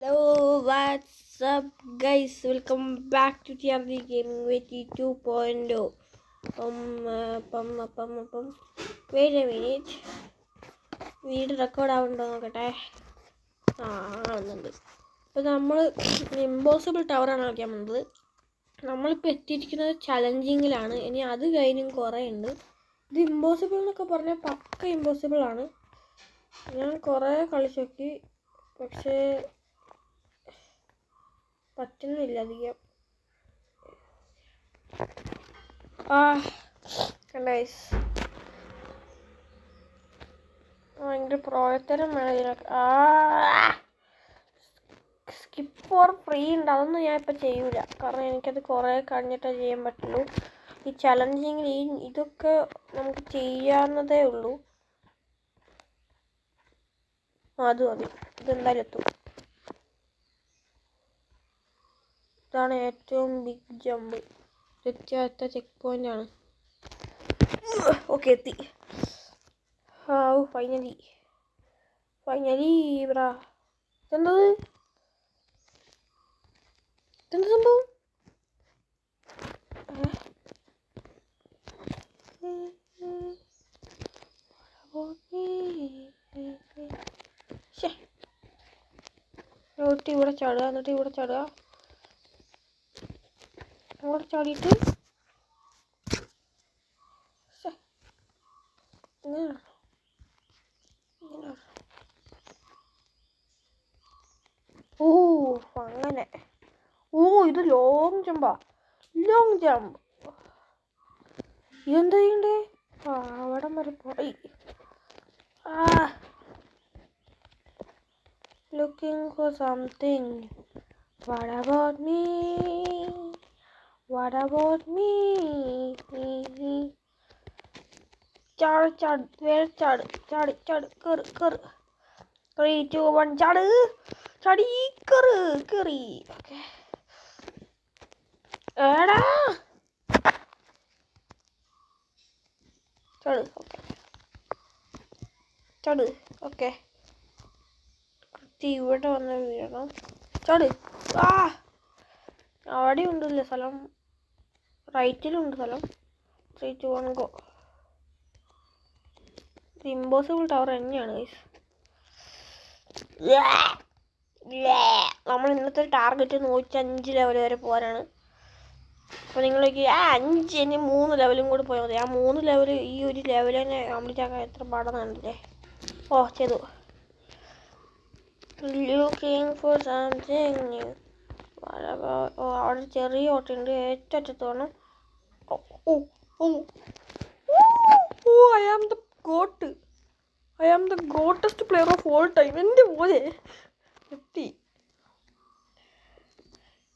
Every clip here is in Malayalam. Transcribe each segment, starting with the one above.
So what's up guys, welcome back to TRD Gaming with 2.0. Wait a minute, video record ആവുന്നുണ്ടോ നോക്കട്ടെ. ആവുന്നുണ്ട്. അപ്പോൾ നമ്മൾ ഇമ്പോസിബിൾ ടവറാണ് കളിക്കാൻ പോകുന്നത്. നമ്മളിപ്പോൾ എത്തിയിരിക്കുന്നത് ചലഞ്ചിങ്ങിലാണ്. ഇനി അത് കഴിഞ്ഞും കുറേ ഉണ്ട്. ഇത് ഇമ്പോസിബിൾ എന്നൊക്കെ പറഞ്ഞാൽ പക്ക ഇമ്പോസിബിൾ ആണ്. ഞാൻ കുറേ കളിച്ച് നോക്കി, പക്ഷേ പറ്റുന്നില്ല അധികം. ഗൈസ് ഭയങ്കര പ്രോയത്തരം വേണം ഇതിനൊക്കെ. സ്കിപ്പ് ഓർ ഫ്രീ ഉണ്ട്, അതൊന്നും ഞാൻ ഇപ്പം ചെയ്യൂല. കാരണം എനിക്കത് കുറേ കഴിഞ്ഞിട്ടേ ചെയ്യാൻ പറ്റുള്ളൂ. ഈ ചലഞ്ചിങ്ങിൽ ഇതൊക്കെ നമുക്ക് ചെയ്യാവുന്നതേ ഉള്ളൂ. അത് മതി, ഇതെന്തായാലും എത്തും. ഇതാണ് ഏറ്റവും ബിഗ് ജമ്പ്. തെറ്റാത്ത ചെക്ക് പോയിന്റ് ആണ്. ഓക്കെ, എത്തി. ഫൈനലി ബ്രാ. ഇതെന്തത് സംഭവം? ഇവിടെ ചാടുക, എന്നിട്ട് ഇവിടെ ചാടുക, അങ്ങോട്ട് ചാടിയിട്ട് അങ്ങനെ. ഇത് ലോങ് ജമ്പാ. ജമ്പ്. ഇതെന്താ ചെയ്യണ്ടേ? അവിടം വരെ പോയി. Looking for something. What about me? ചാട് വേറെ ചാട്. കേറ് 3, 2, 1 ചാടി കേറി. ഓക്കെ ഏടാ ചാട്. ഓക്കെ, ഇവിടെ വന്ന് വീഴണം. ചാട്. അവിടെ ഉണ്ടല്ലേ സ്ഥലം, റൈറ്റിലുണ്ട് സ്ഥലം. 3, 2, 1 ഗോ. ഇത് ഇമ്പോസിബിൾ ടവർ തന്നെയാണ് ഗൈസ്. നമ്മൾ ഇന്നത്തെ ടാർഗറ്റ് 105 ലെവൽ വരെ പോരാണ്. അപ്പോൾ നിങ്ങളേക്ക് 5 ഇനി 3 ലെവലും കൂടി പോയാൽ മതി. 3 ലെവൽ ഈ ഒരു ലെവൽ തന്നെ കംപ്ലീറ്റ് ആക്കാൻ എത്ര പാടാന്നുണ്ടല്ലേ. ചെയ്തു. Looking for something new. അവിടെ ചെറിയ ഓട്ടുണ്ട്, ഏറ്റവും അറ്റത്ത് വേണം. I am the greatest player of all time. എൻ്റെ പോലെ എത്തി.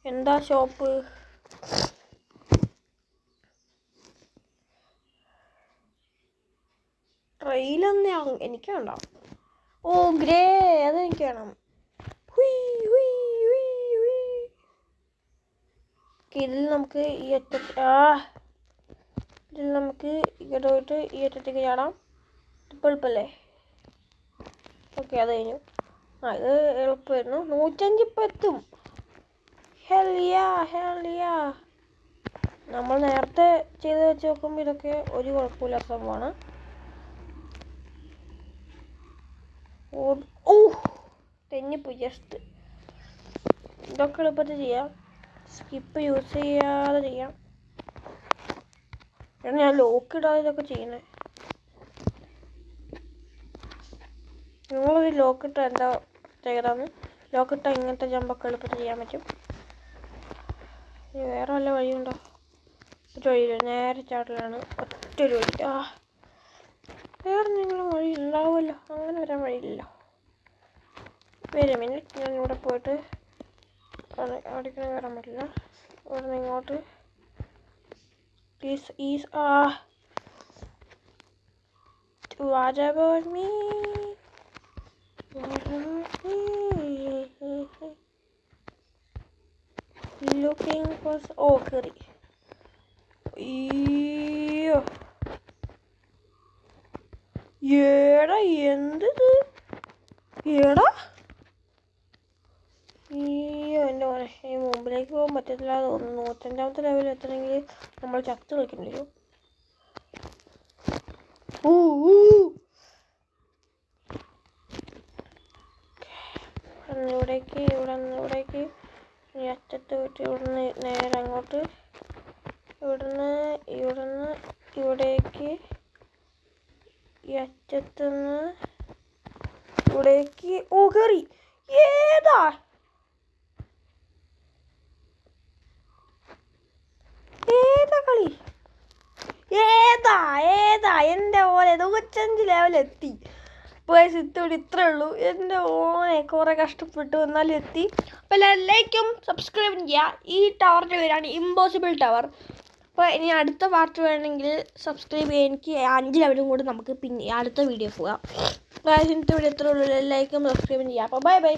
എന്താ ഷോപ്പ്? ട്രെയിലൊന്ന് എനിക്ക് വേണ്ട. ഗ്രേ, അതെനിക്ക് വേണം. ഇതിൽ നമുക്ക് ഇങ്ങോട്ട് പോയിട്ട് ഈ അറ്റത്തേക്ക് ചാടാം. എളുപ്പമല്ലേ? ഓക്കെ, അത് കഴിഞ്ഞു. ഇത് എളുപ്പമായിരുന്നു. 105 ഇപ്പം എത്തും. ഹെല്ലിയാ. നമ്മൾ നേരത്തെ ചെയ്ത് വെച്ച് നോക്കുമ്പോൾ ഇതൊക്കെ ഒരു കുഴപ്പമില്ലാത്ത സംഭവമാണ്. തെന്നിപ്പോയി ജസ്റ്റ്. ഇതൊക്കെ എളുപ്പത്തിൽ ചെയ്യാം, സ്കിപ്പ് യൂസ് ചെയ്യാതെ ചെയ്യാം. ഞാൻ ലോക്ക് ഇടാതെ ഇതൊക്കെ ചെയ്യണേ. നിങ്ങളൊരു ലോക്കിട്ട എന്താ ചെയ്താന്ന്? ലോക്കിട്ട ഇങ്ങനത്തെ ജമ്പൊക്കെ എളുപ്പത്തിൽ ചെയ്യാൻ പറ്റും. വേറെ വല്ല വഴിയുണ്ടോ? ഒരു വഴിയില്ല, നേരെ ചാടലാണ് ഒറ്റൊരു വഴി. വേറെ എന്തെങ്കിലും വഴി ഉണ്ടാവുമല്ലോ? അങ്ങനെ വരാൻ വഴിയില്ലല്ലോ. വേറെ മിനിറ്റ്, ഞാൻ ഇവിടെ പോയിട്ട് അവിടേക്ക് കയറാൻ പറ്റില്ല. ഇവിടെ നിന്ന് ഇങ്ങോട്ട് What about me? Looking for curry. ഏടാ എന്തത്? ഈ മുമ്പിലേക്ക് പോകാൻ പറ്റത്തില്ല തോന്നുന്നു. 105ാമത്തെ ലെവലിൽ എത്തണമെങ്കിൽ നമ്മൾ ചത്ത് കളിക്കേണ്ടി വരും. ഇവിടേക്ക് ഈ അറ്റത്ത് വിട്ട് ഇവിടുന്ന് നേരെ അങ്ങോട്ട്, ഇവിടുന്ന് ഇവിടേക്ക്, ഈ അറ്റത്തുനിന്ന് ഇവിടേക്ക്. കയറി. ഏതാ കളി? ഏതാ എൻ്റെ പോലെ 105 ലെവലെത്തി. ഇത്തോടെ ഇത്രേ ഉള്ളൂ. എൻ്റെ ഓനെ കുറെ കഷ്ടപ്പെട്ടു എന്നാലും എത്തി. അപ്പോൾ എല്ലാവരും ലൈക്കും സബ്സ്ക്രൈബും ചെയ്യുക. ഈ ടവറിൻ്റെ പേരാണ് ഇമ്പോസിബിൾ ടവർ. അപ്പോൾ ഇനി അടുത്ത പാർട്ട് വേണമെങ്കിൽ സബ്സ്ക്രൈബ് ചെയ്യുക. എനിക്ക് 5 ലെവലും കൂടി നമുക്ക് പിന്നെ അടുത്ത വീഡിയോ പോകാം. ഇന്നത്തെ വീഡിയോ ഇത്രേ ഉള്ളൂ. ലൈക്കും സബ്സ്ക്രൈബും ചെയ്യുക. അപ്പോൾ ബൈ.